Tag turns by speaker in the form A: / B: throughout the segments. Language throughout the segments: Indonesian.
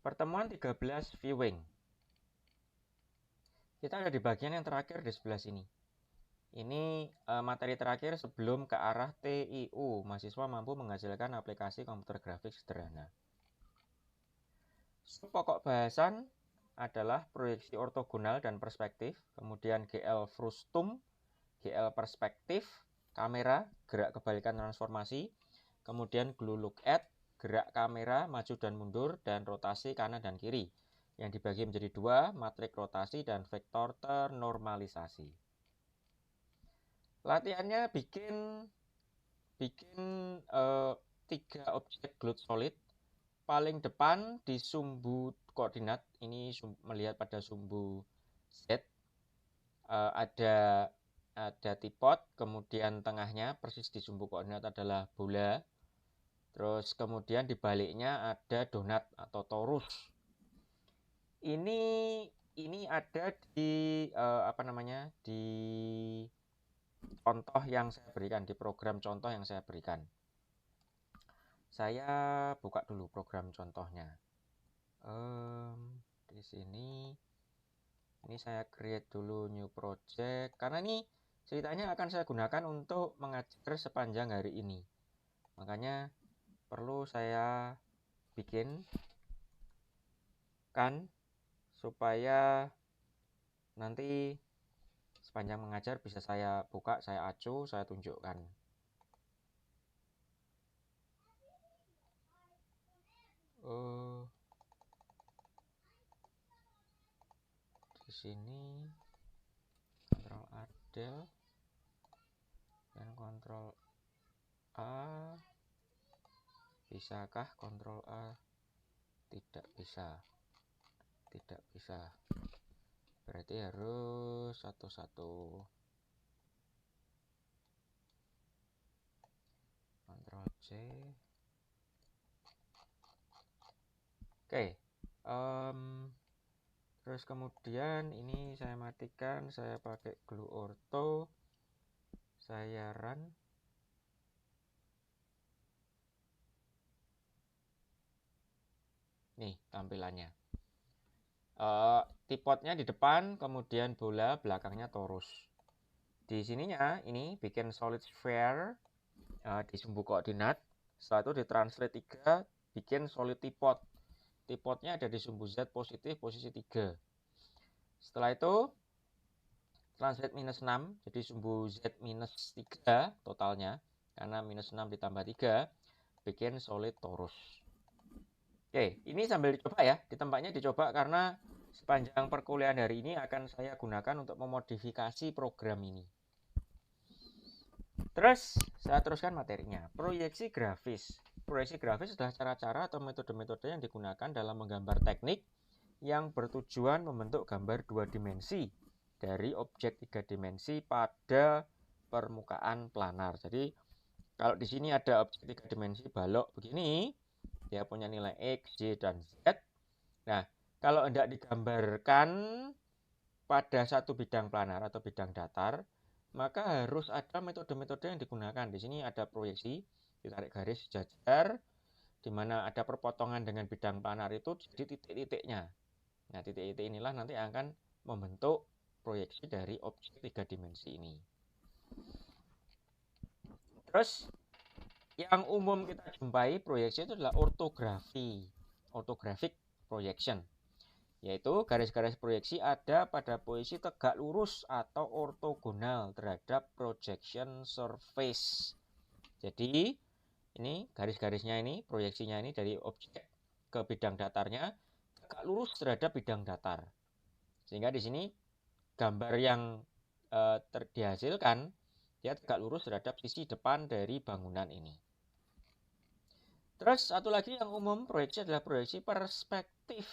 A: Pertemuan 13 viewing. Kita ada di bagian yang terakhir di sebelah sini. Ini materi terakhir sebelum ke arah TIU, mahasiswa mampu menghasilkan aplikasi komputer grafik sederhana. Pokok bahasan adalah proyeksi ortogonal dan perspektif, kemudian GL frustum, GL perspektif, kamera, gerak kebalikan transformasi, kemudian glue look at, gerak kamera maju dan mundur, dan rotasi kanan dan kiri, yang dibagi menjadi dua, matrik rotasi dan vektor ternormalisasi. Latihannya bikin 3 objek glued solid. Paling depan di sumbu koordinat, ini melihat pada sumbu Z, ada tripod, kemudian tengahnya persis di sumbu koordinat adalah bola. Terus kemudian di baliknya ada donat atau torus. Ini ada di di contoh yang saya berikan, di program contoh yang saya berikan. Saya buka dulu program contohnya. Di sini saya create dulu new project, karena ini ceritanya akan saya gunakan untuk mengajar sepanjang hari ini. Makanya perlu saya bikin kan supaya nanti sepanjang mengajar bisa saya buka, saya acu, saya tunjukkan. Di sini Ctrl A del dan Ctrl A. Bisakah Ctrl A? Tidak bisa. Berarti harus satu-satu. Ctrl C. Oke. Terus kemudian ini saya matikan, saya pakai glue ortho, saya run. Nih tampilannya. Tripodnya di depan, kemudian bola, belakangnya torus. Di sininya ini bikin solid sphere di sumbu koordinat. Setelah itu ditranslate 3, bikin solid tripod. Tripodnya ada di sumbu Z positif posisi 3. Setelah itu translate minus 6, jadi sumbu Z minus 3 totalnya, karena minus 6 ditambah 3, bikin solid torus. Oke, ini sambil dicoba ya, di tempatnya dicoba karena sepanjang perkuliahan hari ini akan saya gunakan untuk memodifikasi program ini. Terus saya teruskan materinya. Proyeksi grafis. Proyeksi grafis adalah cara-cara atau metode-metode yang digunakan dalam menggambar teknik yang bertujuan membentuk gambar 2 dimensi dari objek 3 dimensi pada permukaan planar. Jadi kalau di sini ada objek 3 dimensi balok begini, dia punya nilai X, Y, dan Z. Nah, kalau hendak digambarkan pada satu bidang planar atau bidang datar, maka harus ada metode-metode yang digunakan. Di sini ada proyeksi, ditarik garis sejajar, di mana ada perpotongan dengan bidang planar itu jadi titik-titiknya. Nah, titik-titik inilah nanti akan membentuk proyeksi dari objek 3 dimensi ini. Terus, yang umum kita jumpai proyeksi itu adalah ortografi, orthographic projection. Yaitu garis-garis proyeksi ada pada posisi tegak lurus atau ortogonal terhadap projection surface. Jadi ini garis-garisnya ini, proyeksinya ini dari objek ke bidang datarnya tegak lurus terhadap bidang datar. Sehingga di sini gambar yang dihasilkan dia tegak lurus terhadap sisi depan dari bangunan ini. Terus satu lagi yang umum proyeksi adalah proyeksi perspektif,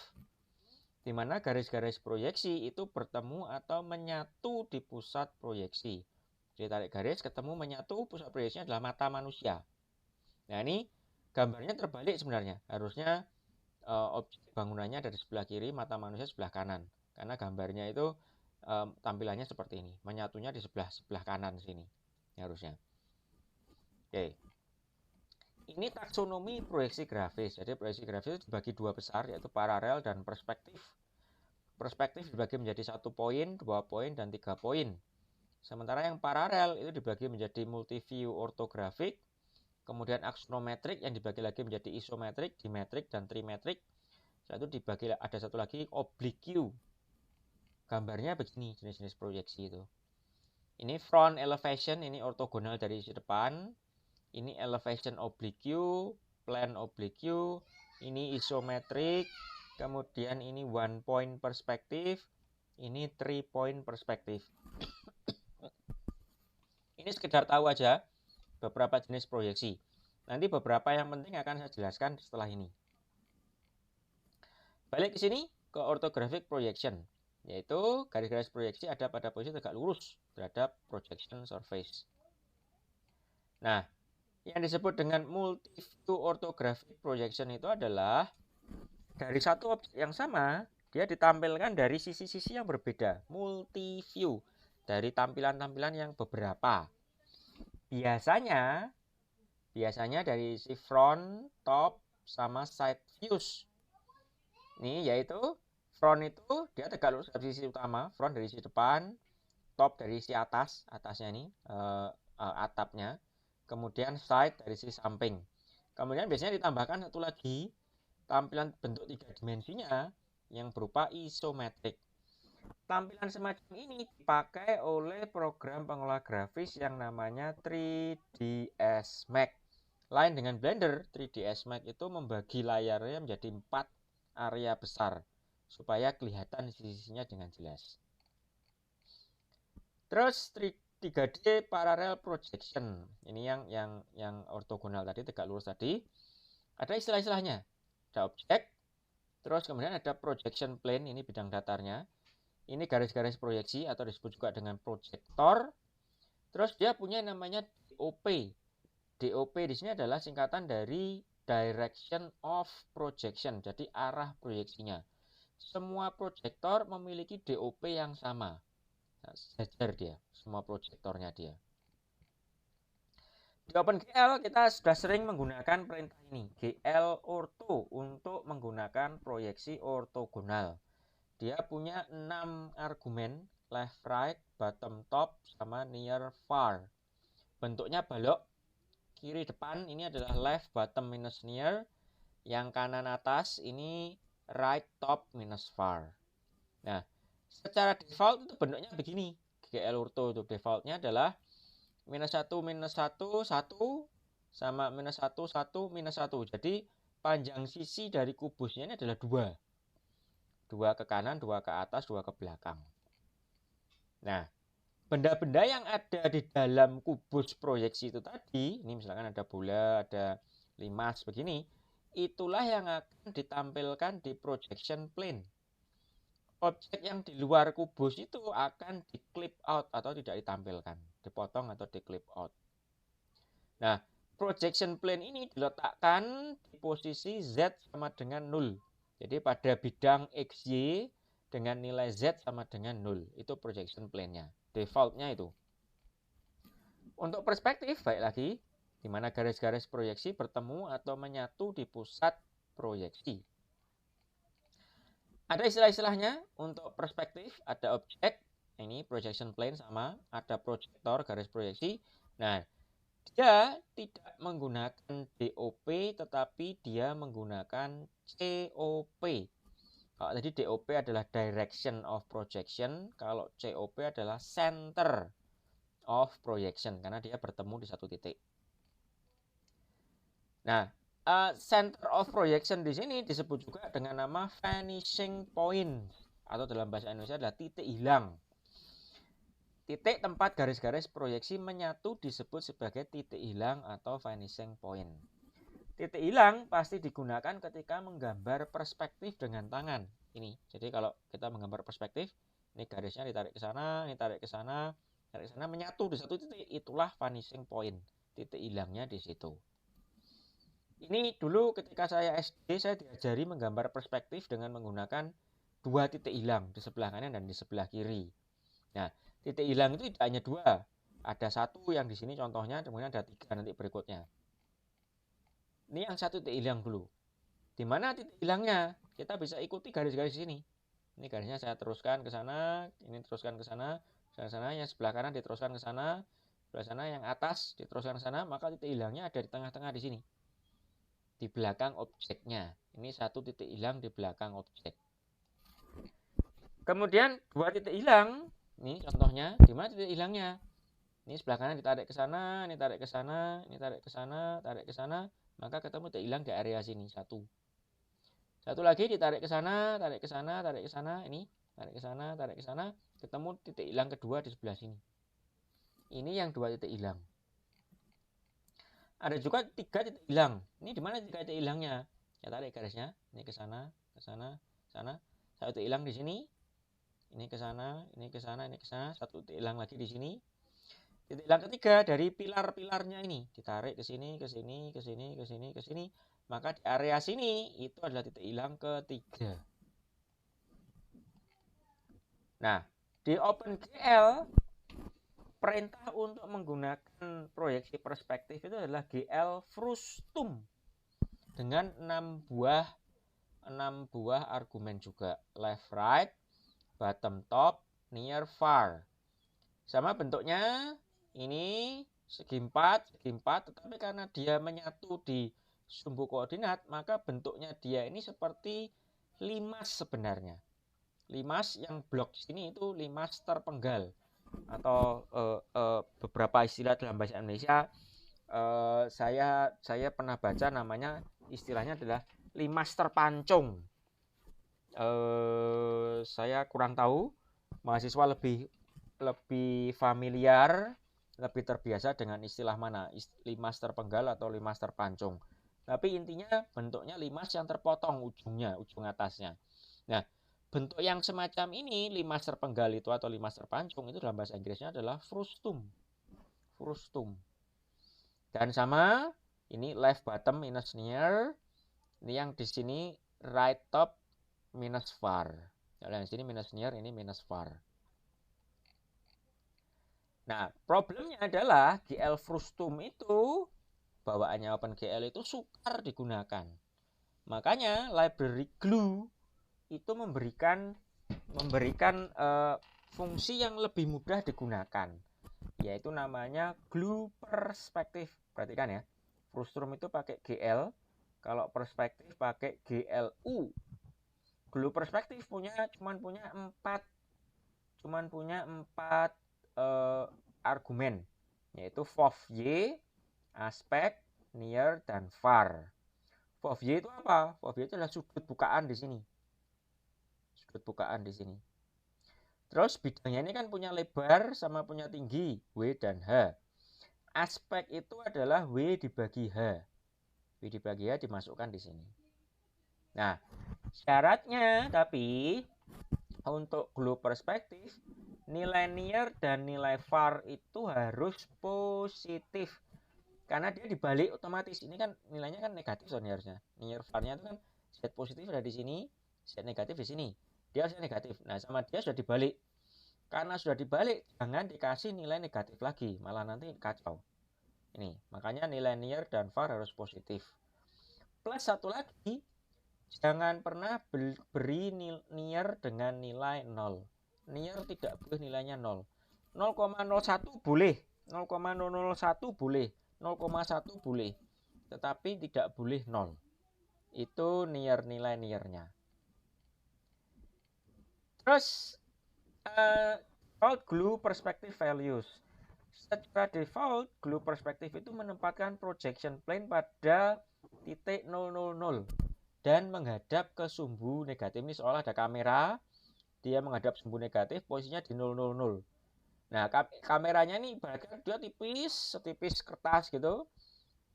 A: di mana garis-garis proyeksi itu bertemu atau menyatu di pusat proyeksi. Jadi tarik garis, ketemu, menyatu, pusat proyeksinya adalah mata manusia. Nah ini gambarnya terbalik sebenarnya. Harusnya objek bangunannya ada di sebelah kiri, mata manusia sebelah kanan. Karena gambarnya itu tampilannya seperti ini. Menyatunya di sebelah kanan sini. Harusnya. Oke. Ini taksonomi proyeksi grafis. Jadi proyeksi grafis itu dibagi dua besar, yaitu paralel dan perspektif. Perspektif dibagi menjadi 1 poin, 2 poin, dan 3 poin. Sementara yang paralel itu dibagi menjadi multiview ortografik, kemudian aksonometrik yang dibagi lagi menjadi isometrik, dimetrik, dan trimetrik. Satu dibagi ada satu lagi oblique. Gambarnya begini jenis-jenis proyeksi itu. Ini front elevation, ini ortogonal dari sisi depan. Ini elevation oblique, plane oblique, ini isometrik, kemudian ini 1 point perspektif, ini 3 point perspektif. Ini sekedar tahu aja beberapa jenis proyeksi. Nanti beberapa yang penting akan saya jelaskan setelah ini. Balik ke sini ke orthographic projection, yaitu garis-garis proyeksi ada pada posisi tegak lurus terhadap projection surface. Nah, yang disebut dengan multiview orthographic projection itu adalah dari satu objek yang sama, dia ditampilkan dari sisi-sisi yang berbeda. Multiview, dari tampilan-tampilan yang beberapa. Biasanya dari si front, top, sama side views. Ini yaitu front itu dia tegak lurus dari sisi utama, front dari sisi depan, top dari sisi atasnya ini, atapnya. Kemudian side dari sisi samping. Kemudian biasanya ditambahkan satu lagi tampilan bentuk 3 dimensinya yang berupa isometrik. Tampilan semacam ini dipakai oleh program pengolah grafis yang namanya 3ds Max. Lain dengan Blender, 3ds Max itu membagi layarnya menjadi 4 area besar supaya kelihatan sisi-sisinya dengan jelas. Terus 3D parallel projection. Ini yang ortogonal tadi, tegak lurus tadi. Ada istilah-istilahnya. Ada objek, terus kemudian ada projection plane, ini bidang datarnya. Ini garis-garis proyeksi atau disebut juga dengan proyektor. Terus dia punya namanya DOP. DOP di sini adalah singkatan dari direction of projection, jadi arah proyeksinya. Semua proyektor memiliki DOP yang sama. Sejajar dia, semua proyektornya dia. Di OpenGL kita sudah sering menggunakan perintah ini, GL Ortho, untuk menggunakan proyeksi ortogonal. Dia punya 6 argumen, left, right, bottom, top, sama near, far. Bentuknya balok, kiri depan ini adalah left, bottom, minus near. Yang kanan atas ini right, top, minus far. Nah, secara default itu bentuknya begini. GL Ortho itu defaultnya adalah minus 1, minus 1, 1, sama minus 1, 1, minus 1. Jadi panjang sisi dari kubusnya ini adalah 2. 2 ke kanan, 2 ke atas, 2 ke belakang. Nah, benda-benda yang ada di dalam kubus proyeksi itu tadi, ini misalkan ada bola, ada limas begini, itulah yang akan ditampilkan di projection plane. Objek yang di luar kubus itu akan di clip out atau tidak ditampilkan, dipotong atau di clip out. Nah, projection plane ini diletakkan di posisi Z sama dengan 0. Jadi pada bidang XY dengan nilai Z sama dengan 0. Itu projection plane-nya. Default-nya itu. Untuk perspektif, baik lagi, di mana garis-garis proyeksi bertemu atau menyatu di pusat proyeksi. Ada istilah-istilahnya untuk perspektif, ada objek, ini projection plane sama, ada proyektor, garis proyeksi. Nah, dia tidak menggunakan DOP, tetapi dia menggunakan COP. Kalau tadi DOP adalah direction of projection, kalau COP adalah center of projection, karena dia bertemu di satu titik. Nah, center of projection di sini disebut juga dengan nama vanishing point, atau dalam bahasa Indonesia adalah titik hilang. Titik tempat garis-garis proyeksi menyatu disebut sebagai titik hilang atau vanishing point. Titik hilang pasti digunakan ketika menggambar perspektif dengan tangan. Ini, jadi kalau kita menggambar perspektif, ini garisnya ditarik ke sana, ini tarik ke sana, tarik ke sana, menyatu di satu titik, itulah vanishing point. Titik hilangnya di situ. Ini dulu ketika saya SD, saya diajari menggambar perspektif dengan menggunakan 2 titik hilang di sebelah kanan dan di sebelah kiri. Nah, titik hilang itu tidak hanya 2, ada 1 yang di sini contohnya, kemudian ada 3 nanti berikutnya. Ini yang satu titik hilang dulu. Di mana titik hilangnya? Kita bisa ikuti garis-garis sini. Ini garisnya saya teruskan ke sana, ini teruskan ke sana, ke sana, yang sebelah kanan diteruskan ke sana, sebelah sana yang atas diteruskan ke sana, maka titik hilangnya ada di tengah-tengah di sini. Di belakang objeknya. Ini satu titik hilang di belakang objek. Kemudian dua titik hilang, ini contohnya, di mana titik hilangnya? Ini sebelah kanan ditarik ke sana, ini tarik ke sana, ini tarik ke sana, tarik ke sana, maka ketemu titik hilang di area sini satu. Satu lagi ditarik ke sana, tarik ke sana, tarik ke sana, ini tarik ke sana, tarik ke sana, ketemu titik hilang kedua di sebelah sini. Ini yang dua titik hilang. Ada juga tiga titik hilang. Ini di mana tiga titik hilangnya? Ya tarik garisnya, ini ke sana, ke sana, sana. Satu titik hilang di sini. Ini ke sana, ini ke sana, ini ke sana. Satu titik hilang lagi di sini. Titik hilang ketiga dari pilar-pilarnya ini ditarik ke sini, ke sini, ke sini, ke sini, ke sini. Maka di area sini itu adalah titik hilang ketiga. Nah, di OpenGL perintah untuk menggunakan proyeksi perspektif itu adalah GL frustum dengan 6 buah argumen juga, left right, bottom top, near far. Sama bentuknya ini segi 4, tetapi karena dia menyatu di sumbu koordinat, maka bentuknya dia ini seperti limas sebenarnya. Limas yang blok sini itu limas terpenggal, atau beberapa istilah dalam bahasa Indonesia saya pernah baca namanya, istilahnya adalah limas terpancung. Saya kurang tahu, mahasiswa lebih familiar, lebih terbiasa dengan istilah mana, limas terpenggal atau limas terpancung. Tapi intinya bentuknya limas yang terpotong ujungnya, ujung atasnya. Nah, bentuk yang semacam ini, limas terpenggal itu atau limas terpancung, itu dalam bahasa Inggrisnya adalah frustum. Frustum. Dan sama, ini left bottom minus near, ini yang di sini right top minus far. Kalau yang sini minus near, ini minus far. Nah, problemnya adalah GL frustum itu, bawaannya OpenGL itu sukar digunakan. Makanya library glue itu memberikan fungsi yang lebih mudah digunakan, yaitu namanya glue perspektif. Perhatikan ya, frustum itu pakai GL, kalau perspektif pakai GLU. Glue perspektif cuman punya 4 argumen, yaitu FOV-Y, aspek, near, dan far. FOV-Y itu apa? FOV-Y itu adalah sudut bukaan di sini. Sudut bukaan di sini. Terus bidangnya ini kan punya lebar sama punya tinggi, W dan H. Aspek itu adalah W dibagi H. W dibagi H dimasukkan di sini. Nah, syaratnya tapi untuk glue perspektif, nilai near dan nilai far itu harus positif. Karena dia dibalik otomatis. Ini kan nilainya kan negatif soalnya harusnya. Near farnya itu kan Z positif ada di sini, Z negatif di sini. Dia harusnya negatif. Nah, sama dia sudah dibalik. Karena sudah dibalik, jangan dikasih nilai negatif lagi, malah nanti kacau. Ini, makanya nilai near dan far harus positif. Plus satu lagi, jangan pernah beri near dengan nilai 0. Near tidak boleh nilainya 0. 0,01 boleh, 0,001 boleh, 0,1 boleh, tetapi tidak boleh 0. Itu nilai nearnya. Terus default glue perspective values. Secara default, glue perspektif itu menempatkan projection plane pada titik 000 dan menghadap ke sumbu negatif. Ini seolah ada kamera, dia menghadap sumbu negatif, posisinya di 000. Nah, kameranya ini ibaratnya dia tipis, setipis kertas gitu.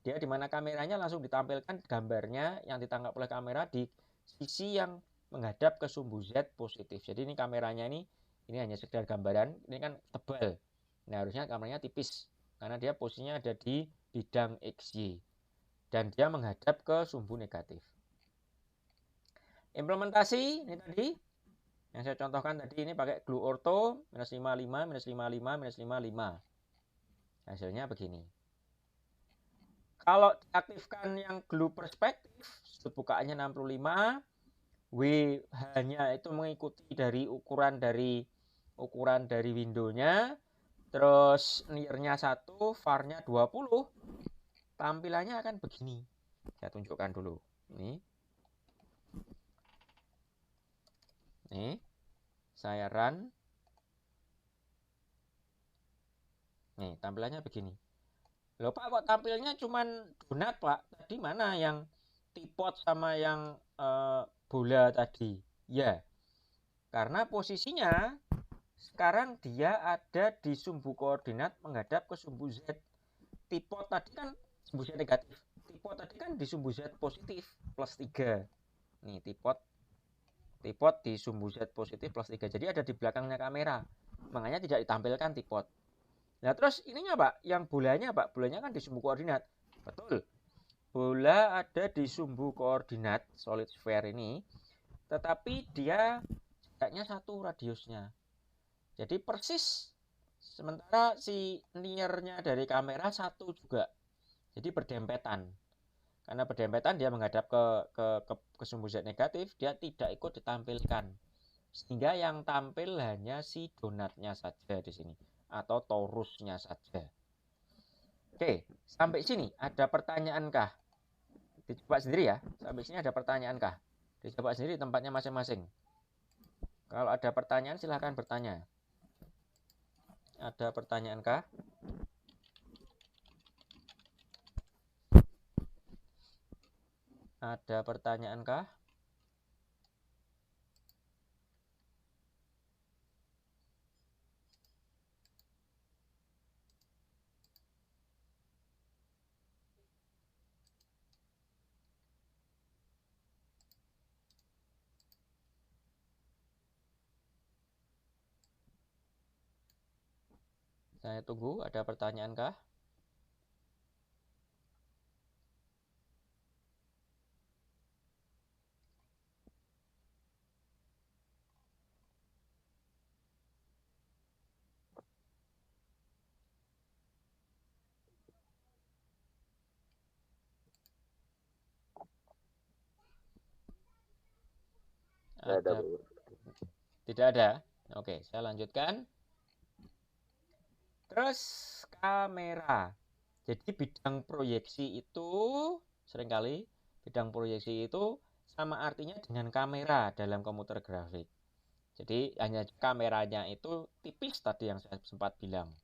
A: Dia di mana kameranya langsung ditampilkan gambarnya yang ditangkap oleh kamera di sisi yang menghadap ke sumbu Z positif. Jadi ini kameranya ini hanya sekedar gambaran, ini kan tebal. Nah, harusnya kameranya tipis karena dia posisinya ada di bidang XY dan dia menghadap ke sumbu negatif. Implementasi ini tadi yang saya contohkan tadi, ini pakai glue ortho minus 55, minus 55, minus 55. Hasilnya begini. Kalau diaktifkan yang glue perspektif, sudut bukaannya 65, WH-nya itu mengikuti dari ukuran dari windownya, terus near-nya 1, var-nya 20, tampilannya akan begini. Saya tunjukkan dulu. Nih, saya run. Nih, tampilannya begini. Loh Pak, kok tampilnya cuman donat Pak? Tadi mana yang tripod sama yang bola tadi? Ya, karena posisinya sekarang dia ada di sumbu koordinat menghadap ke sumbu Z. Tripod tadi kan sumbu Z negatif. Tripod tadi kan di sumbu Z positif plus 3. Nih, tripod di sumbu Z positif plus 3. Jadi ada di belakangnya kamera. Makanya tidak ditampilkan tripod. Nah terus ininya Pak, yang bolanya Pak, bolanya kan di sumbu koordinat. Betul. Bola ada di sumbu koordinat solid sphere ini, tetapi dia jaraknya 1 radiusnya. Jadi persis, sementara si near-nya dari kamera 1 juga. Jadi berdempetan. Karena berdempetan dia menghadap ke sumbu Z negatif, dia tidak ikut ditampilkan. Sehingga yang tampil hanya si donatnya saja di sini atau torusnya saja. Oke, sampai sini ada pertanyaankah? Dicoba sendiri ya. Sampai sini ada pertanyaankah? Dicoba sendiri tempatnya masing-masing. Kalau ada pertanyaan silahkan bertanya. Ada pertanyaankah? Ada pertanyaankah? Saya tunggu, ada pertanyaankah? Ada. Tidak ada. Oke, saya lanjutkan. Terus kamera. Jadi bidang proyeksi itu seringkali bidang proyeksi itu sama artinya dengan kamera dalam komputer grafik. Jadi hanya kameranya itu tipis tadi yang saya sempat bilang.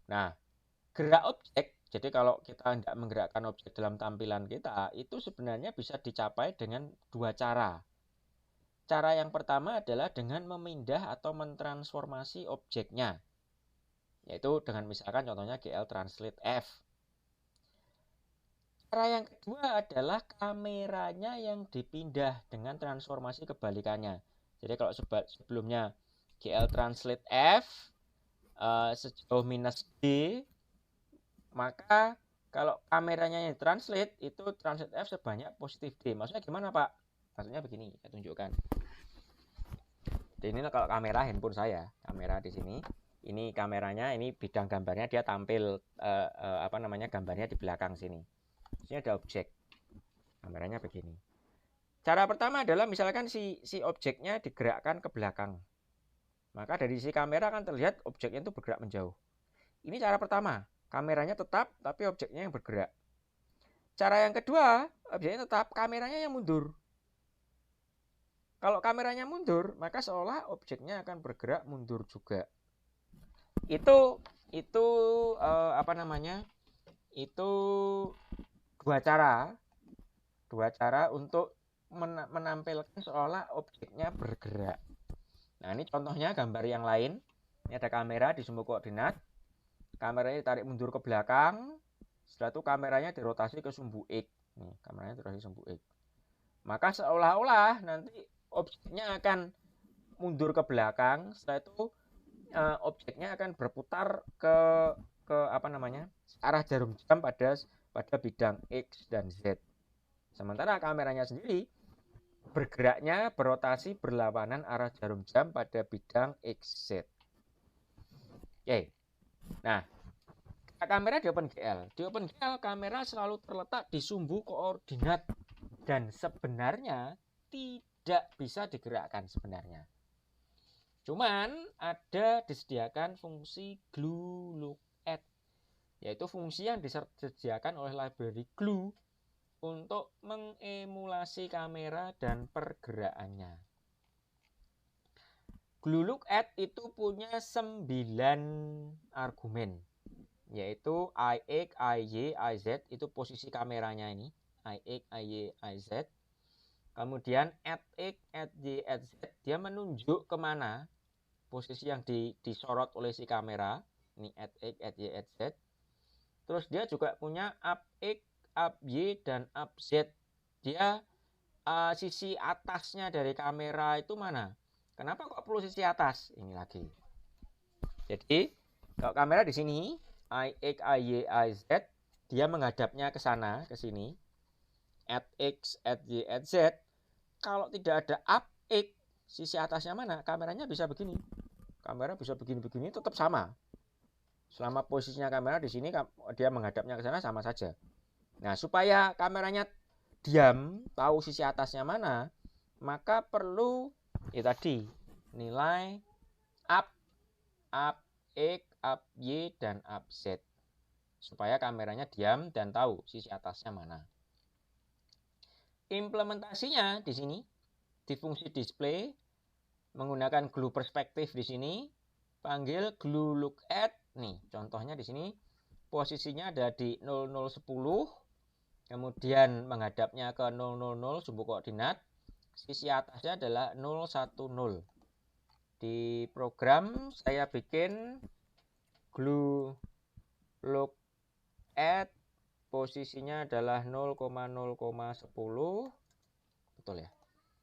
A: Nah, gerak objek, jadi kalau kita tidak menggerakkan objek dalam tampilan kita, itu sebenarnya bisa dicapai dengan dua cara. Cara yang pertama adalah dengan memindah atau mentransformasi objeknya, yaitu dengan misalkan contohnya GL Translate F. Cara yang kedua adalah kameranya yang dipindah dengan transformasi kebalikannya. Jadi kalau sebelumnya GL Translate F sejauh minus D, maka kalau kameranya yang translate itu translate F sebanyak positif D. Maksudnya gimana Pak? Maksudnya begini, saya tunjukkan. Jadi ini kalau kamera handphone saya, kamera di sini. Ini kameranya, ini bidang gambarnya dia tampil gambarnya di belakang sini. Sini ada objek. Kameranya begini. Cara pertama adalah misalkan si objeknya digerakkan ke belakang. Maka dari sisi kamera kan terlihat objeknya itu bergerak menjauh. Ini cara pertama. Kameranya tetap, tapi objeknya yang bergerak. Cara yang kedua, objeknya tetap, kameranya yang mundur. Kalau kameranya mundur, maka seolah objeknya akan bergerak mundur juga. Itu Itu dua cara untuk menampilkan seolah objeknya bergerak. Nah, ini contohnya gambar yang lain. Ini ada kamera di sumbu koordinat. Kameranya ditarik mundur ke belakang, setelah itu kameranya dirotasi ke sumbu X. Nih, kameranya dirotasi sumbu X. Maka seolah-olah nanti objeknya akan mundur ke belakang, setelah itu objeknya akan berputar ke arah jarum jam pada bidang X dan Z. Sementara kameranya sendiri bergeraknya berotasi berlawanan arah jarum jam pada bidang XZ. Oke. Nah, kamera di OpenGL. Di OpenGL kamera selalu terletak di sumbu koordinat dan sebenarnya tidak bisa digerakkan sebenarnya. Cuman ada disediakan fungsi glue lookadd, yaitu fungsi yang disediakan oleh library glue untuk mengemulasi kamera dan pergerakannya. Glue lookadd itu punya 9 argumen, yaitu IX, IY, IZ, itu posisi kameranya ini, IX, IY, IZ. Kemudian @x, @y, @z, dia menunjuk kemana posisi yang disorot oleh si kamera, ini @x, @y, @z. Terus dia juga punya UpX, UpY, dan UpZ. Dia sisi atasnya dari kamera itu mana? Kenapa kok perlu sisi atas? Ini lagi. Jadi kalau kamera di sini IX, IY, IZ, dia menghadapnya ke sana, ke sini. @x, @y, @z. Kalau tidak ada UpX, sisi atasnya mana? Kameranya bisa begini. Kamera bisa begini-begini tetap sama. Selama posisinya kamera di sini, dia menghadapnya ke sana sama saja. Nah, supaya kameranya diam, tahu sisi atasnya mana, maka perlu tadi nilai up, UpX, UpY, dan UpZ, supaya kameranya diam dan tahu sisi atasnya mana. Implementasinya di sini di fungsi display menggunakan glue perspektif di sini, panggil glue lookadd. Nih, contohnya di sini posisinya ada di 0010, kemudian menghadapnya ke 000 sumbu koordinat, sisi atasnya adalah 010. Di program saya bikin glue lookadd, posisinya adalah 0,0,10, betul ya,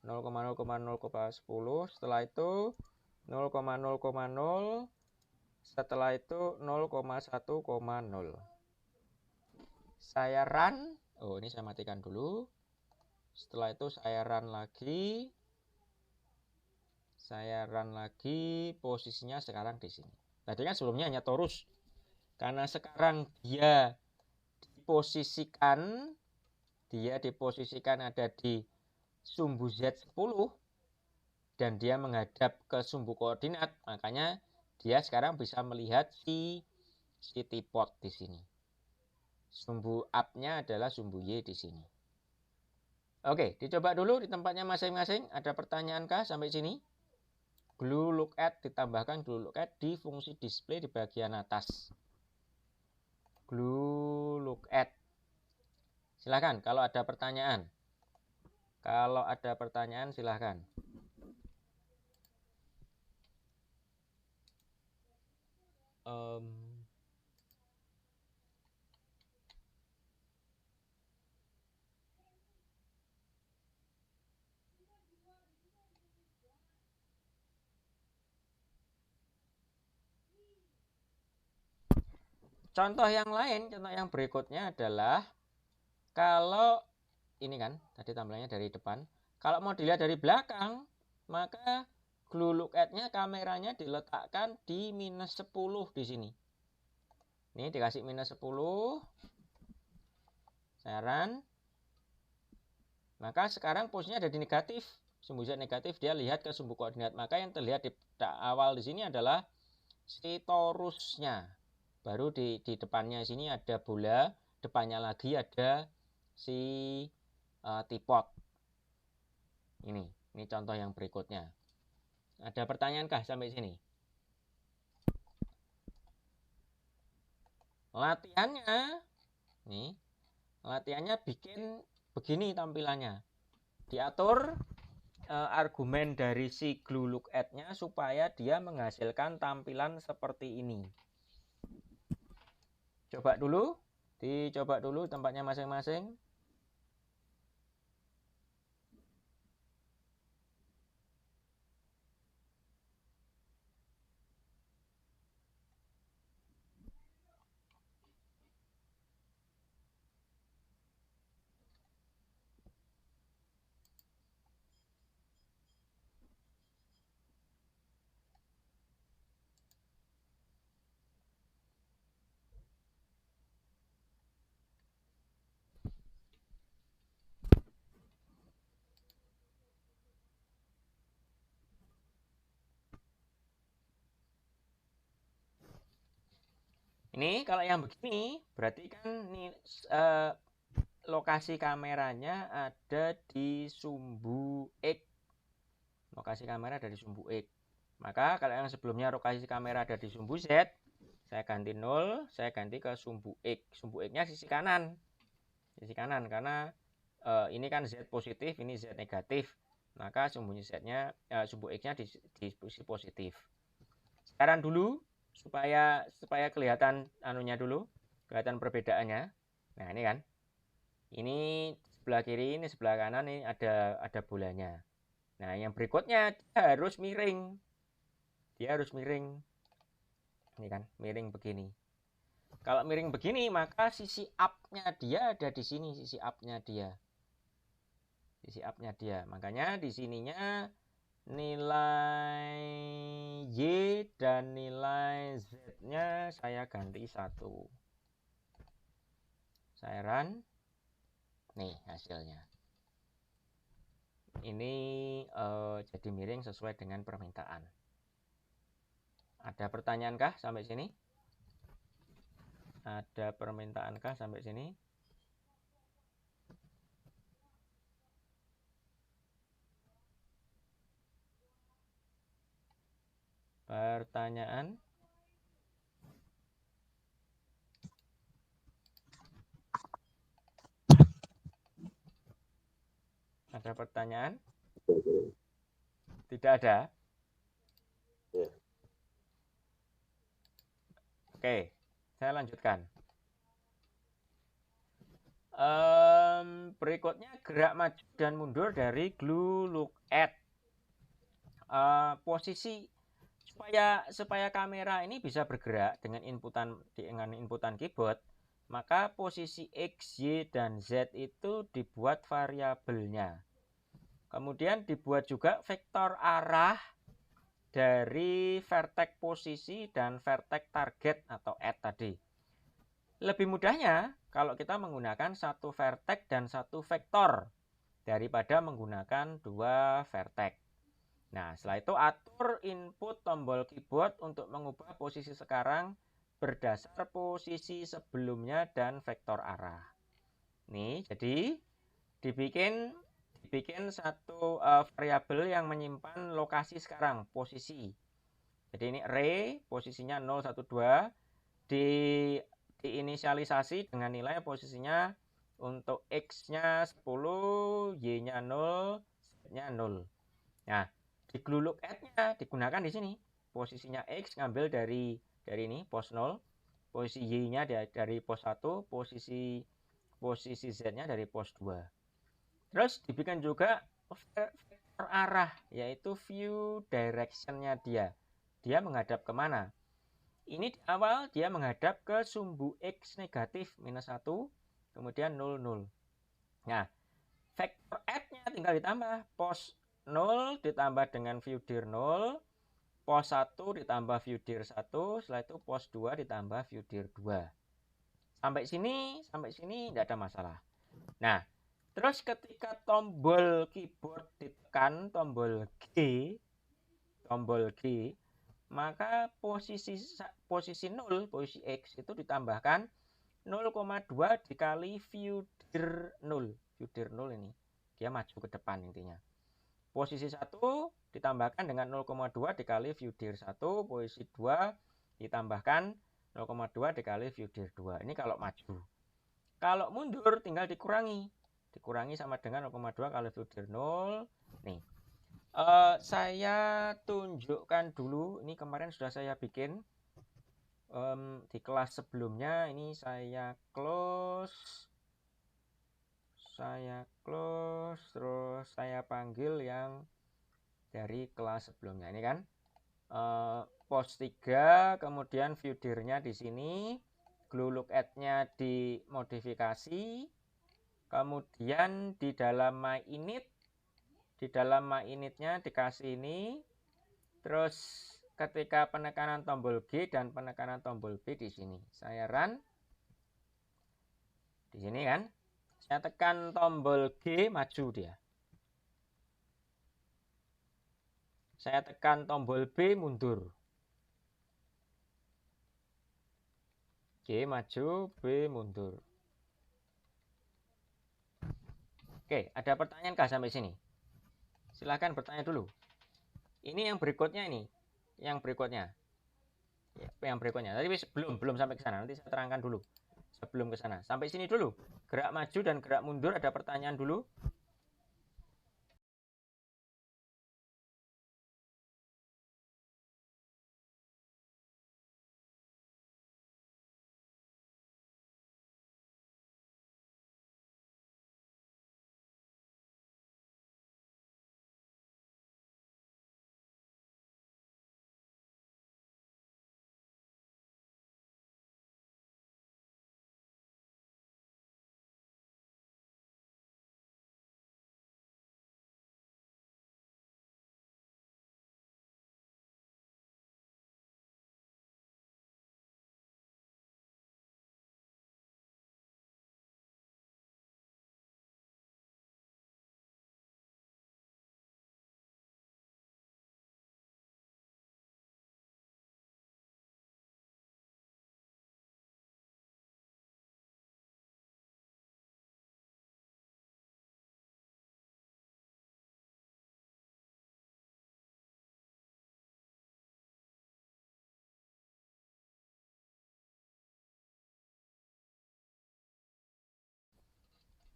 A: 0,0,0,10. Setelah itu 0,0,0, setelah itu 0,1,0. Saya run. Oh, ini saya matikan dulu. Setelah itu saya run lagi. Posisinya sekarang di sini. Tadi kan sebelumnya hanya torus. Karena sekarang dia diposisikan ada di sumbu Z10 dan dia menghadap ke sumbu koordinat, makanya dia sekarang bisa melihat si tripod di sini. Sumbu up-nya adalah sumbu Y di sini. Oke, dicoba dulu di tempatnya masing-masing. Ada pertanyaankah sampai sini? Glue lookadd, ditambahkan glue lookadd di fungsi display di bagian atas. Glue lookadd. Silahkan kalau ada pertanyaan. Silahkan. Contoh yang berikutnya adalah kalau ini kan tadi tampilannya dari depan. Kalau mau dilihat dari belakang, maka glue lookadd-nya kameranya diletakkan di -10 di sini. Ini dikasih -10. Saya run. Maka sekarang posisinya ada di negatif. Sumbu Z negatif, dia lihat ke sumbu koordinat. Maka yang terlihat di awal di sini adalah si torusnya. Baru di depannya sini ada bola, depannya lagi ada si tripod. Ini contoh yang berikutnya. Ada pertanyaankah sampai sini? Latihannya bikin begini tampilannya. Diatur argumen dari si glue lookadd-nya supaya dia menghasilkan tampilan seperti ini. Dicoba dulu tempatnya masing-masing. Ini kalau yang begini berarti kan ini lokasi kameranya ada di sumbu X. Lokasi kamera ada di sumbu X. Maka kalau yang sebelumnya lokasi kamera ada di sumbu Z, saya ganti 0, saya ganti ke sumbu X. Sumbu X-nya sisi kanan. Sisi kanan karena ini kan Z positif, ini Z negatif. Maka sumbu Z-nya sumbu X-nya di sisi positif. Sekarang dulu supaya kelihatan anunya dulu, kelihatan perbedaannya. Nah, ini kan. Ini sebelah kiri, ini sebelah kanan, ini ada bolanya. Nah, yang berikutnya dia harus miring. Dia harus miring. Ini kan, miring begini. Kalau miring begini, maka sisi up-nya dia ada di sini, sisi up-nya dia. Sisi up-nya dia. Makanya di sininya nilai Y dan nilai Z-nya saya ganti 1. Saya run. Nih hasilnya. Ini jadi miring sesuai dengan permintaan. Ada pertanyaankah sampai sini? Ada permintaankah sampai sini? Pertanyaan? Ada pertanyaan? Tidak ada? Oke, saya lanjutkan. Berikutnya gerak maju dan mundur dari glue look at. Posisi supaya kamera ini bisa bergerak dengan inputan keyboard, maka posisi X, Y, dan Z itu dibuat variabelnya. Kemudian dibuat juga vektor arah dari vertex posisi dan vertex target atau add tadi. Lebih mudahnya kalau kita menggunakan satu vertex dan satu vektor daripada menggunakan dua vertex. Nah, setelah itu atur input tombol keyboard untuk mengubah posisi sekarang berdasar posisi sebelumnya dan vektor arah. Nih, jadi dibikin satu variabel yang menyimpan lokasi sekarang, posisi. Jadi ini array, posisinya 0, 1, 2, diinisialisasi dengan nilai posisinya untuk X-nya 10, Y-nya 0, Z-nya 0. Nah, di glue look at-nya digunakan di sini. Posisinya X ngambil dari ini pos 0, posisi Y-nya dari pos 1, posisi Z-nya dari pos 2. Terus dibikin juga vektor arah, yaitu view direction-nya dia. Dia menghadap kemana? Ini di awal dia menghadap ke sumbu X negatif minus 1, kemudian 0, 0. Nah, vektor add-nya tinggal ditambah. Pos 0 ditambah dengan view dir 0, pos 1 ditambah view dir 1, setelah itu pos 2 ditambah view dir 2. Sampai sini tidak ada masalah. Nah, terus ketika tombol keyboard ditekan, tombol G, maka posisi 0, posisi X itu ditambahkan 0,2 dikali view dir 0. View dir 0 ini, dia maju ke depan intinya. Posisi 1 ditambahkan dengan 0,2 dikali view dir 1, posisi 2 ditambahkan 0,2 dikali view dir 2. Ini kalau maju. Kalau mundur tinggal dikurangi sama dengan 0,2 kali view dir 0. Nih, saya tunjukkan dulu. Ini kemarin sudah saya bikin di kelas sebelumnya. Ini saya close, terus saya panggil yang dari kelas sebelumnya. Ini kan pos 3, kemudian view dir-nya di sini, glue look at-nya dimodifikasi, kemudian di dalam my init-nya dikasih ini, terus ketika penekanan tombol G dan penekanan tombol B di sini. Saya run. Di sini kan. Saya tekan tombol G, maju dia. Saya tekan tombol B, mundur. G maju, B mundur. Oke, ada pertanyaan kah sampai sini? Silahkan bertanya dulu. Ini yang berikutnya ini. Yang berikutnya. Ya, yang berikutnya. Tapi belum sampai ke sana. Nanti saya terangkan dulu. Sebelum ke sana. Sampai sini dulu. Gerak maju dan gerak mundur ada pertanyaan dulu.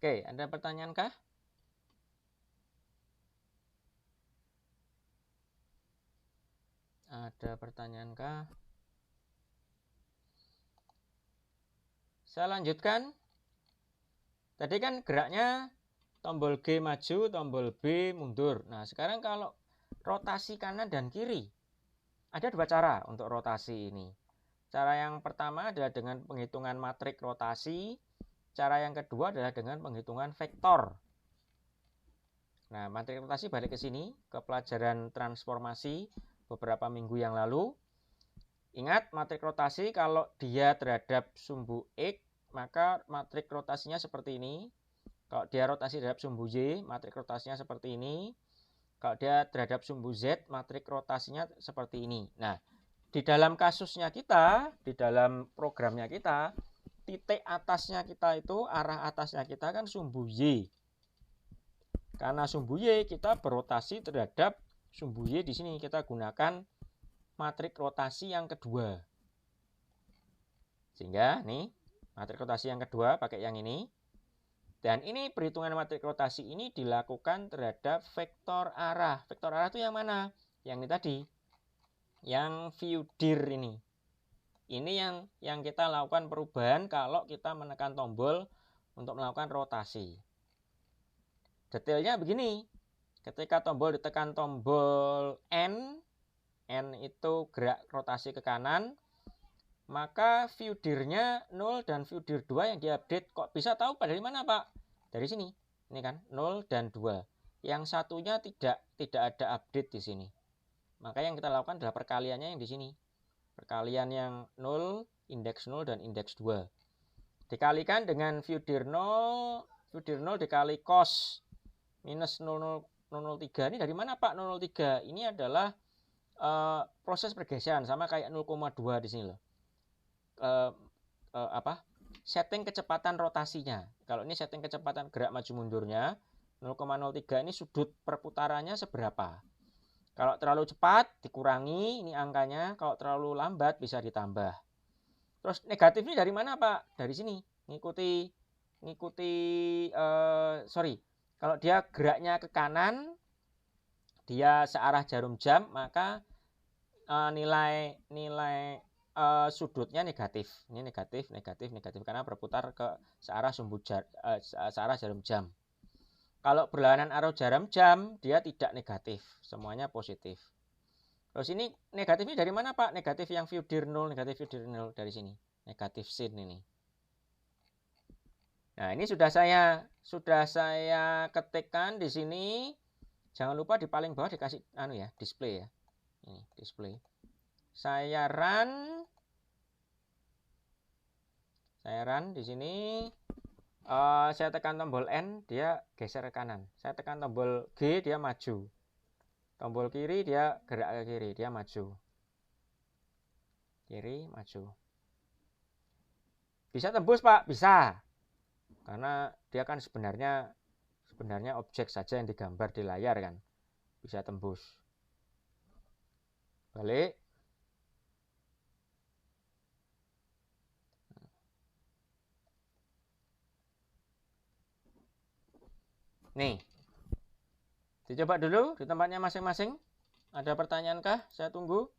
A: Oke, ada pertanyaan kah? Ada pertanyaan kah? Saya lanjutkan. Tadi kan geraknya tombol G maju, tombol B mundur. Nah, sekarang kalau rotasi kanan dan kiri, ada dua cara untuk rotasi ini. Cara yang pertama adalah dengan penghitungan matrik rotasi. Cara yang kedua adalah dengan penghitungan vektor. Nah, matrik rotasi balik ke sini, ke pelajaran transformasi beberapa minggu yang lalu. Ingat, matrik rotasi kalau dia terhadap sumbu X, maka matrik rotasinya seperti ini. Kalau dia rotasi terhadap sumbu Y, matrik rotasinya seperti ini. Kalau dia terhadap sumbu Z, matrik rotasinya seperti ini. Nah, di dalam kasusnya kita, di dalam programnya kita, titik atasnya kita itu, arah atasnya kita kan sumbu Y. Karena sumbu Y kita berotasi terhadap sumbu Y, di sini kita gunakan matrik rotasi yang kedua. Sehingga nih, matrik rotasi yang kedua pakai yang ini. Dan ini perhitungan matrik rotasi ini dilakukan terhadap vektor arah. Vektor arah itu yang mana? Yang ini tadi. Yang view dir ini. Ini yang kita lakukan perubahan kalau kita menekan tombol untuk melakukan rotasi. Detailnya begini. Ketika tombol ditekan tombol N itu gerak rotasi ke kanan, maka view dir-nya 0 dan view dir 2 yang diupdate. Kok bisa tahu dari mana, Pak? Dari sini. Ini kan 0 dan 2. Yang satunya tidak ada update di sini. Maka yang kita lakukan adalah perkaliannya yang di sini. Perkalian yang 0, indeks 0 dan indeks 2. Dikalikan dengan view dir 0 dikali cos minus 003. Ini dari mana, Pak? 003. Ini adalah proses pergeseran, sama kayak 0,2 di sini loh. Setting kecepatan rotasinya. Kalau ini setting kecepatan gerak maju mundurnya 0,03, ini sudut perputarannya seberapa. Kalau terlalu cepat dikurangi ini angkanya, kalau terlalu lambat bisa ditambah. Terus negatifnya dari mana, Pak? Dari sini. Ngikuti kalau dia geraknya ke kanan, dia searah jarum jam, maka nilai sudutnya negatif. Ini negatif karena berputar ke searah searah jarum jam. Kalau berlawanan arah jarum jam, dia tidak negatif, semuanya positif. Terus ini negatifnya dari mana, Pak? Negatif yang view dir 0, negatif view dir 0 dari sini. Negatif sin ini. Nah, ini sudah saya ketikkan di sini. Jangan lupa di paling bawah dikasih display ya. Ini display. Saya run di sini. Saya tekan tombol N, dia geser ke kanan. Saya tekan tombol G, dia maju. Tombol kiri, dia gerak ke kiri, dia maju. Kiri, maju. Bisa tembus Pak, bisa. Karena dia kan sebenarnya objek saja yang digambar di layar kan. Bisa tembus. Balik. Nih. Dicoba dulu di tempatnya masing-masing. Ada pertanyaankah? Saya tunggu.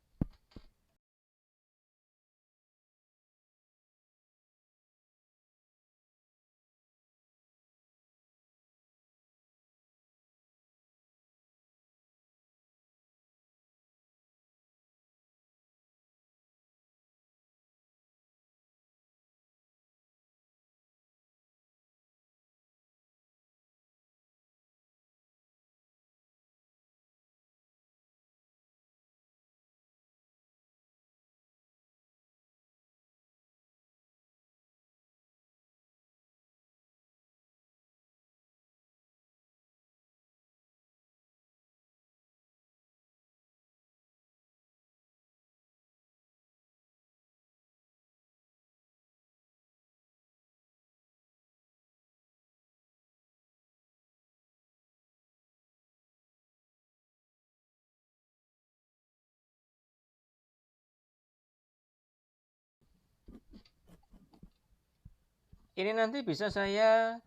A: Ini nanti bisa saya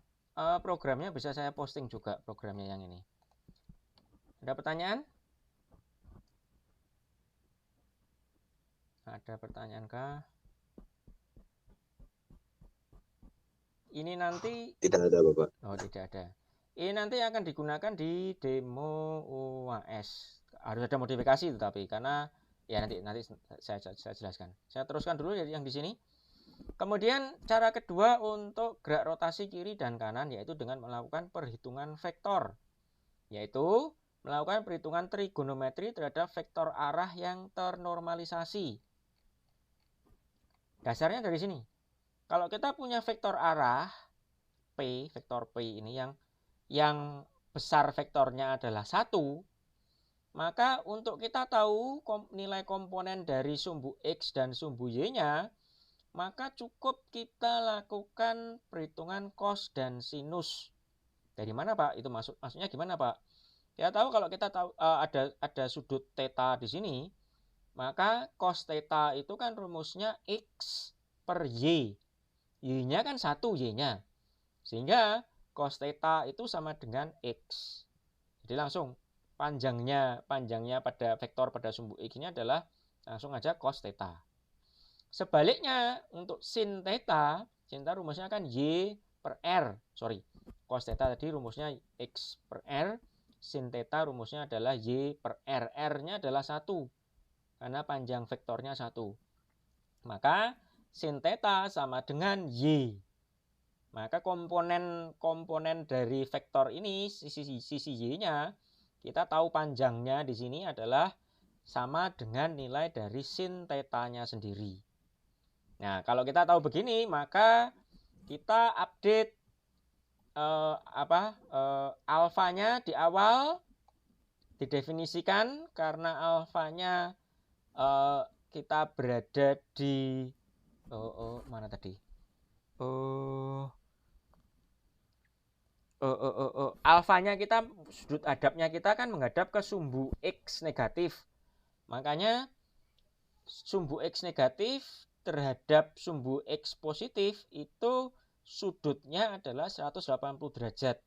A: programnya bisa saya posting juga, programnya yang ini. Ada pertanyaan? Ada pertanyaankah? Ini nanti
B: tidak ada Bapak.
A: Oh, tidak ada. Ini nanti akan digunakan di demo UAS. Harus ada modifikasi tetapi karena ya nanti saya jelaskan. Saya teruskan dulu yang di sini. Kemudian cara kedua untuk gerak rotasi kiri dan kanan yaitu dengan melakukan perhitungan vektor. Yaitu melakukan perhitungan trigonometri terhadap vektor arah yang ternormalisasi. Dasarnya dari sini. Kalau kita punya vektor arah P, vektor P ini yang besar vektornya adalah 1, maka untuk kita tahu nilai komponen dari sumbu X dan sumbu Y-nya, maka cukup kita lakukan perhitungan cos dan sinus. Dari mana Pak? Itu maksudnya gimana Pak? Ya tahu kalau kita tahu ada sudut theta di sini, maka cos theta itu kan rumusnya X per Y. Y-nya kan 1 Y-nya. Sehingga cos theta itu sama dengan X. Jadi langsung panjangnya pada vektor pada sumbu X ini adalah langsung aja cos theta. Sebaliknya untuk sin theta rumusnya kan Y per R. Cos theta tadi rumusnya X per R. Sin theta rumusnya adalah Y per R. R-nya adalah 1. Karena panjang vektornya 1. Maka sin theta sama dengan Y. Maka komponen dari vektor ini sisi Y-nya kita tahu panjangnya di sini adalah sama dengan nilai dari sin theta-nya sendiri. Nah, kalau kita tahu begini, maka kita update alfanya di awal didefinisikan karena alfanya kita berada di mana tadi? Alfanya kita, sudut hadapnya kita kan menghadap ke sumbu X negatif. Makanya sumbu X negatif terhadap sumbu X positif itu sudutnya adalah 180 derajat.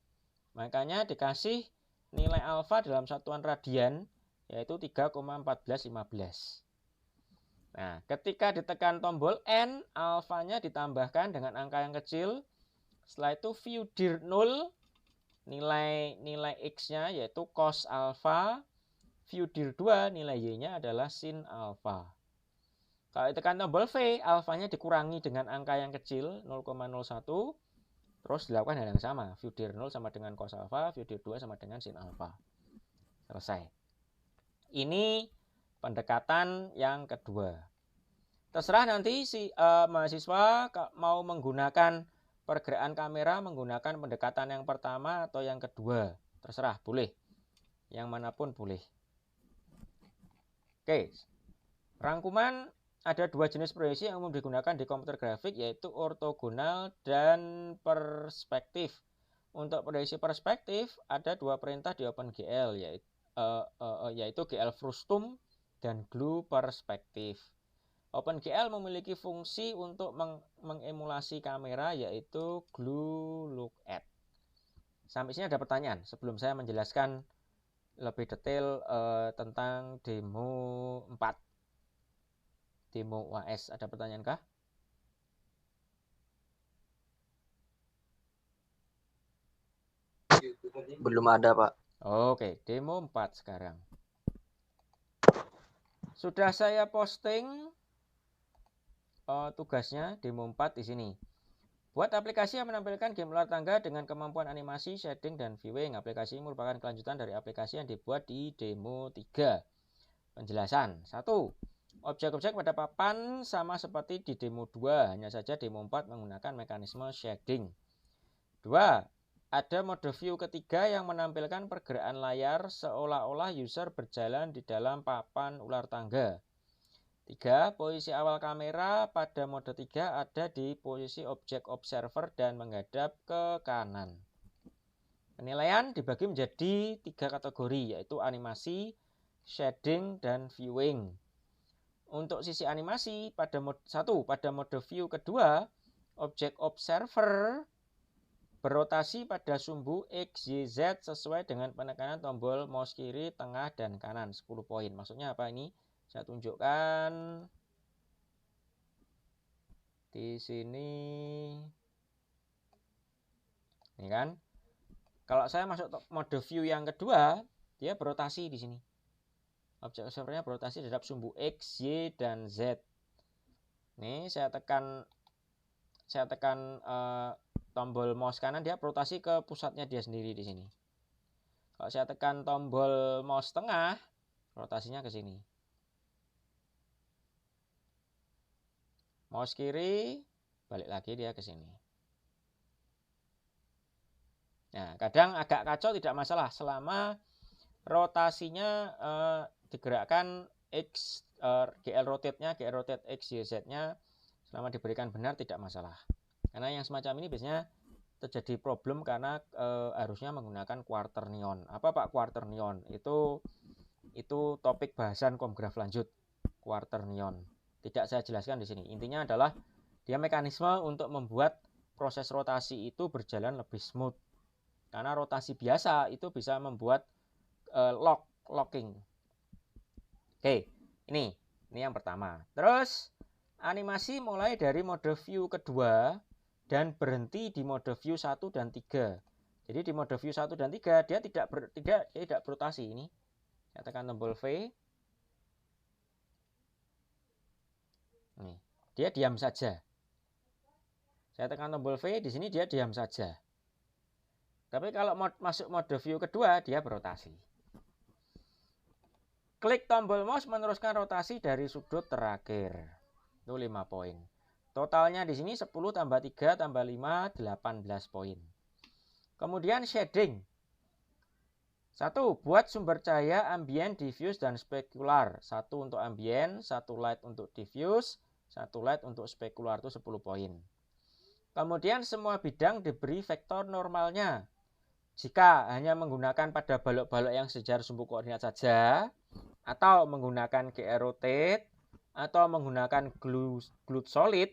A: Makanya dikasih nilai alfa dalam satuan radian yaitu 3,1415. Nah, ketika ditekan tombol N, alfanya ditambahkan dengan angka yang kecil. Setelah itu view dir 0, nilai X-nya yaitu cos alfa, view dir 2 nilai Y-nya adalah sin alfa. Kalau ditekan tombol V, alfanya dikurangi dengan angka yang kecil 0,01, terus dilakukan hal yang sama. View dir 0 sama dengan cos alfa, view dir 2 sama dengan sin alfa. Selesai. Ini pendekatan yang kedua. Terserah nanti si mahasiswa mau menggunakan pergerakan kamera menggunakan pendekatan yang pertama atau yang kedua. Terserah, boleh. Yang manapun boleh. Oke. Rangkuman ada dua jenis proyeksi yang umum digunakan di komputer grafik, yaitu ortogonal dan perspektif. Untuk proyeksi perspektif ada dua perintah di OpenGL, yaitu GL Frustum dan Glue Perspektif. OpenGL memiliki fungsi untuk mengemulasi kamera, yaitu Glue Lookat. Sampai sini ada pertanyaan sebelum saya menjelaskan lebih detail tentang demo 4. Demo UAS, ada pertanyaan kah?
B: Belum ada, Pak.
A: Oke, demo 4 sekarang. Sudah saya posting tugasnya demo 4 di sini. Buat aplikasi yang menampilkan game ular tangga dengan kemampuan animasi, shading, dan viewing. Aplikasi ini merupakan kelanjutan dari aplikasi yang dibuat di demo 3. Penjelasan. 1. Objek-objek pada papan sama seperti di demo 2, hanya saja demo 4 menggunakan mekanisme shading. 2. Ada mode view ketiga yang menampilkan pergerakan layar seolah-olah user berjalan di dalam papan ular tangga. 3. Posisi awal kamera pada mode 3 ada di posisi objek observer dan menghadap ke kanan. Penilaian dibagi menjadi 3 kategori, yaitu animasi, shading, dan viewing. Untuk sisi animasi, pada mode 1, pada mode view kedua, objek observer berotasi pada sumbu X, Y, Z sesuai dengan penekanan tombol mouse kiri, tengah, dan kanan 10 poin. Maksudnya apa ini? Saya tunjukkan di sini. Ini kan. Kalau saya masuk mode view yang kedua, dia berotasi di sini. Objek observernya berotasi terhadap sumbu X, Y, dan Z. Nih, saya tekan tombol mouse kanan, dia berotasi ke pusatnya dia sendiri di sini. Kalau saya tekan tombol mouse tengah, rotasinya ke sini. Mouse kiri, balik lagi dia ke sini. Nah, kadang agak kacau tidak masalah selama rotasinya digerakkan X, GL rotate-nya, GL rotate X, Y, Z-nya selama diberikan benar tidak masalah. Karena yang semacam ini biasanya terjadi problem karena harusnya menggunakan quaternion. Apa Pak quaternion? Itu topik bahasan komgraf lanjut, quaternion. Tidak saya jelaskan di sini. Intinya adalah dia mekanisme untuk membuat proses rotasi itu berjalan lebih smooth. Karena rotasi biasa itu bisa membuat locking. Oke, ini yang pertama. Terus animasi mulai dari mode view kedua dan berhenti di mode view 1 dan 3. Jadi di mode view 1 dan 3 dia tidak berotasi ini. Saya tekan tombol V. Nih, dia diam saja. Saya tekan tombol V, di sini dia diam saja. Tapi kalau masuk mode view kedua, dia berotasi. Klik tombol mouse meneruskan rotasi dari sudut terakhir. Itu 5 poin. Totalnya di sini 10 tambah 3 tambah 5, 18 poin. Kemudian shading. 1. Buat sumber cahaya ambient, diffuse, dan spekular. 1 untuk ambient, 1 light untuk diffuse, 1 light untuk spekular, itu 10 poin. Kemudian semua bidang diberi vektor normalnya. Jika hanya menggunakan pada balok-balok yang sejajar sumbu koordinat saja, atau menggunakan GR rotate, atau menggunakan glue solid,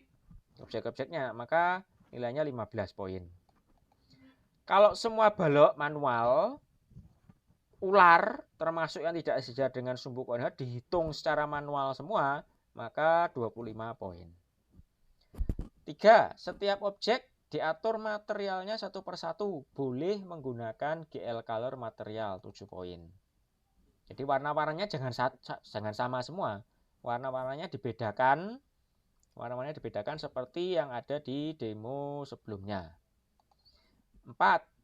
A: objek-objeknya, maka nilainya 15 poin. Kalau semua balok manual, ular, termasuk yang tidak sejajar dengan sumbu koordinat, dihitung secara manual semua, maka 25 poin. 3. Setiap objek diatur materialnya satu persatu. Boleh menggunakan GL color material 7 poin. Jadi warna-warnanya jangan sama semua. Warna-warnanya dibedakan. Warna-warnanya dibedakan seperti yang ada di demo sebelumnya. 4.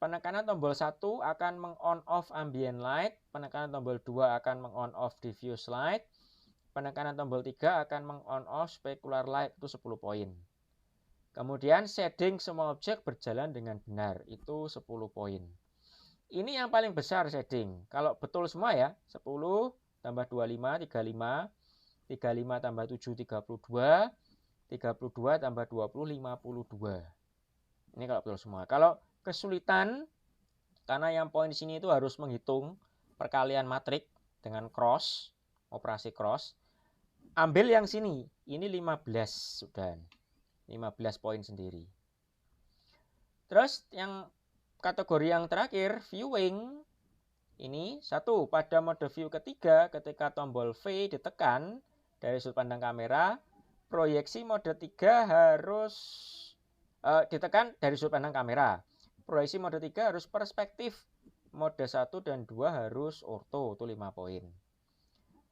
A: Penekanan tombol 1 akan meng-on off ambient light. Penekanan tombol 2 akan meng-on off diffuse light. Penekanan tombol 3 akan meng-on off specular light, itu 10 poin. Kemudian shading semua objek berjalan dengan benar, itu 10 poin. Ini yang paling besar shading. Kalau betul semua ya, 10 tambah 25, 35. 35 tambah 7, 32. 32 tambah 20, 52. Ini kalau betul semua. Kalau kesulitan, karena yang poin di sini itu harus menghitung perkalian matrik dengan cross, operasi cross. Ambil yang sini, ini 15 sudah. 15 poin sendiri. Terus yang kategori yang terakhir, viewing. Ini satu, pada mode view ketiga, ketika tombol V ditekan dari sudut pandang kamera, proyeksi mode 3 harus ditekan dari sudut pandang kamera. Proyeksi mode 3 harus perspektif. Mode 1 dan 2 harus orto, itu 5 poin.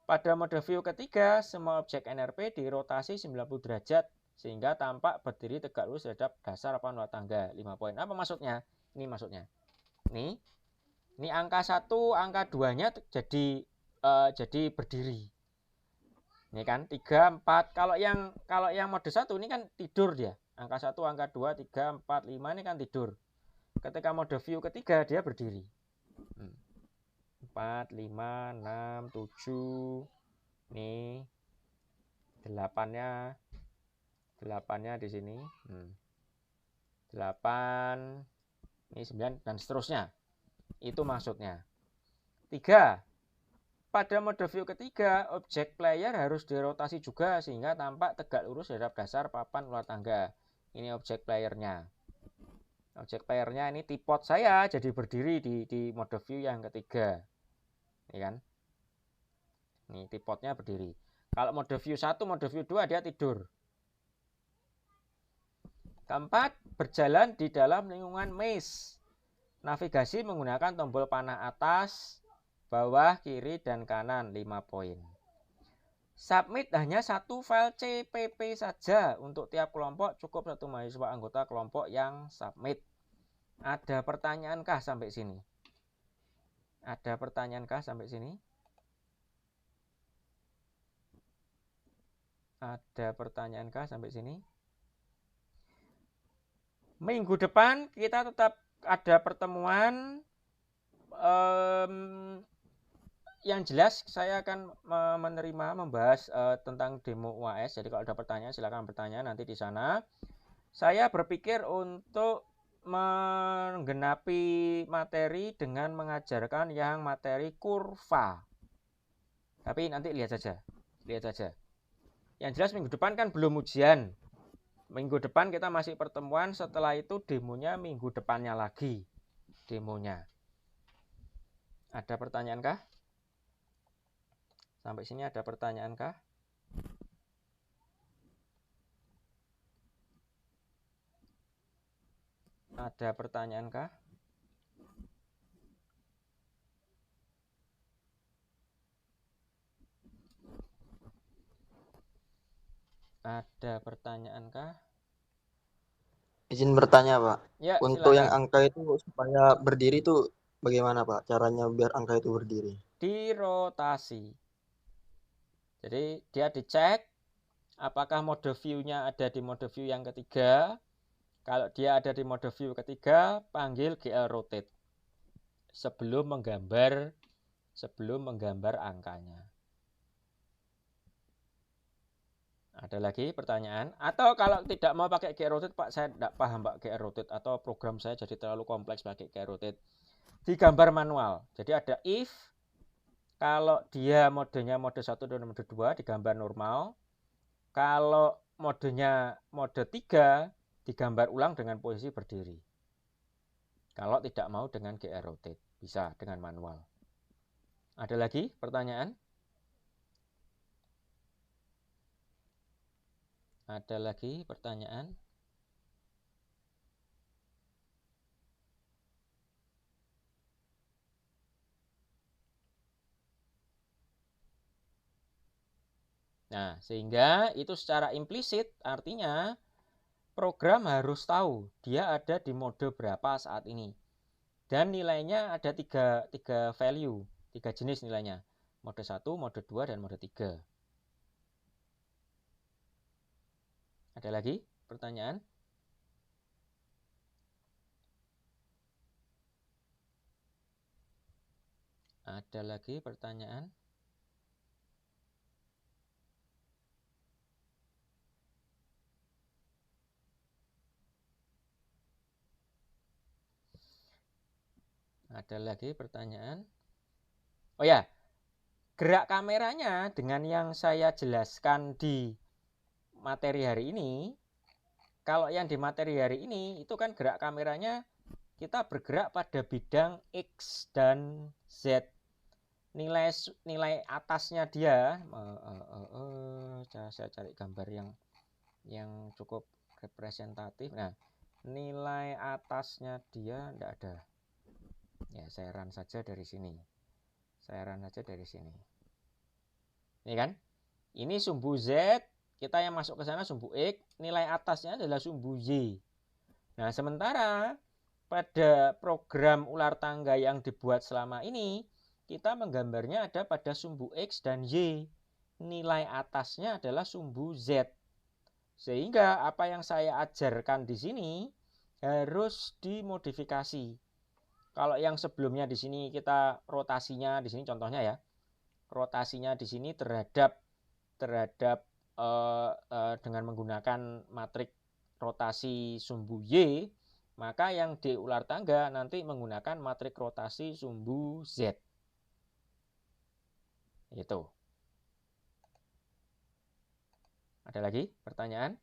A: Pada mode view ketiga, semua objek NRP dirotasi 90 derajat sehingga tampak berdiri tegak lurus terhadap dasar papan luar tangga. 5 poin. Apa maksudnya? Ini maksudnya. Ini angka 1, angka 2-nya jadi berdiri. Ini kan 3, 4. Kalau yang mode 1 ini kan tidur dia. Angka 1, angka 2, 3, 4, 5 ini kan tidur. Ketika mode view ketiga dia berdiri. 4, 5, 6, 7. Nih 8-nya di sini. 8, ini 9 dan seterusnya. Itu maksudnya. 3. Pada mode view ketiga, objek player harus dirotasi juga sehingga tampak tegak lurus terhadap dasar papan luar tangga. Ini objek playernya. Objek playernya ini tripod saya jadi berdiri di mode view yang ketiga. Ini kan? Ini tripodnya berdiri. Kalau mode view 1, mode view 2 dia tidur. Keempat, berjalan di dalam lingkungan maze. Navigasi menggunakan tombol panah atas, bawah, kiri, dan kanan. 5 poin. Submit hanya satu file CPP saja. Untuk tiap kelompok cukup satu mahasiswa anggota kelompok yang submit. Ada pertanyaankah sampai sini? Ada pertanyaankah sampai sini? Ada pertanyaankah sampai sini? Minggu depan kita tetap ada pertemuan. Yang jelas saya akan membahas tentang demo UAS. Jadi kalau ada pertanyaan silakan bertanya nanti di sana. Saya berpikir untuk menggenapi materi dengan mengajarkan yang materi kurva. Tapi nanti lihat saja. Yang jelas minggu depan kan belum ujian. Minggu depan kita masih pertemuan, setelah itu demonya minggu depannya lagi. Demonya. Ada pertanyaankah? Sampai sini ada pertanyaankah? Ada pertanyaankah? Ada pertanyaankah?
B: Izin bertanya, Pak.
A: Ya,
B: Untuk yang
A: silakan.
B: angka itu supaya berdiri itu bagaimana, Pak? Caranya biar angka itu berdiri?
A: Dirotasi. Jadi dia dicek apakah mode view-nya ada di mode view yang ketiga. Kalau dia ada di mode view ketiga, panggil GL rotate sebelum menggambar angkanya. Ada lagi pertanyaan? Atau kalau tidak mau pakai GL rotate, Pak, saya tidak paham Pak GL rotate atau program saya jadi terlalu kompleks pakai GL rotate. Digambar manual. Jadi ada if kalau dia modenya mode 1 dan mode 2 digambar normal. Kalau modenya mode 3 digambar ulang dengan posisi berdiri. Kalau tidak mau dengan GR rotate, bisa dengan manual. Ada lagi pertanyaan? Ada lagi pertanyaan? Nah, sehingga itu secara implisit artinya program harus tahu dia ada di mode berapa saat ini. Dan nilainya ada tiga value, 3 jenis nilainya. Mode 1, mode 2, dan mode 3. Ada lagi pertanyaan? Ada lagi pertanyaan? Ada lagi pertanyaan? Oh ya, gerak kameranya dengan yang saya jelaskan di materi hari ini. Kalau yang di materi hari ini itu kan gerak kameranya kita bergerak pada bidang X dan Z. Nilai atasnya dia, saya cari gambar yang cukup representatif. Nah, nilai atasnya dia tidak ada. Ya, saya run saja dari sini. Ini kan? Ini sumbu Z, kita yang masuk ke sana sumbu X, nilai atasnya adalah sumbu Y. Nah, sementara pada program ular tangga yang dibuat selama ini, kita menggambarnya ada pada sumbu X dan Y. Nilai atasnya adalah sumbu Z. Sehingga apa yang saya ajarkan di sini harus dimodifikasi. Kalau yang sebelumnya di sini kita rotasinya di sini contohnya ya. Rotasinya di sini terhadap dengan menggunakan matrik rotasi sumbu Y, maka yang di ular tangga nanti menggunakan matrik rotasi sumbu Z. Itu. Ada lagi pertanyaan?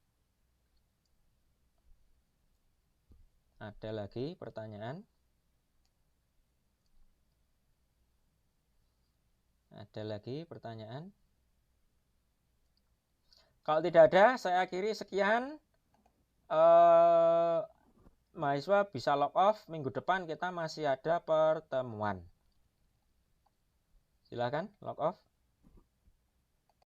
A: Ada lagi pertanyaan? Ada lagi pertanyaan? Kalau tidak ada, saya akhiri sekian. Mahasiswa bisa log off. Minggu depan kita masih ada pertemuan. Silakan log off.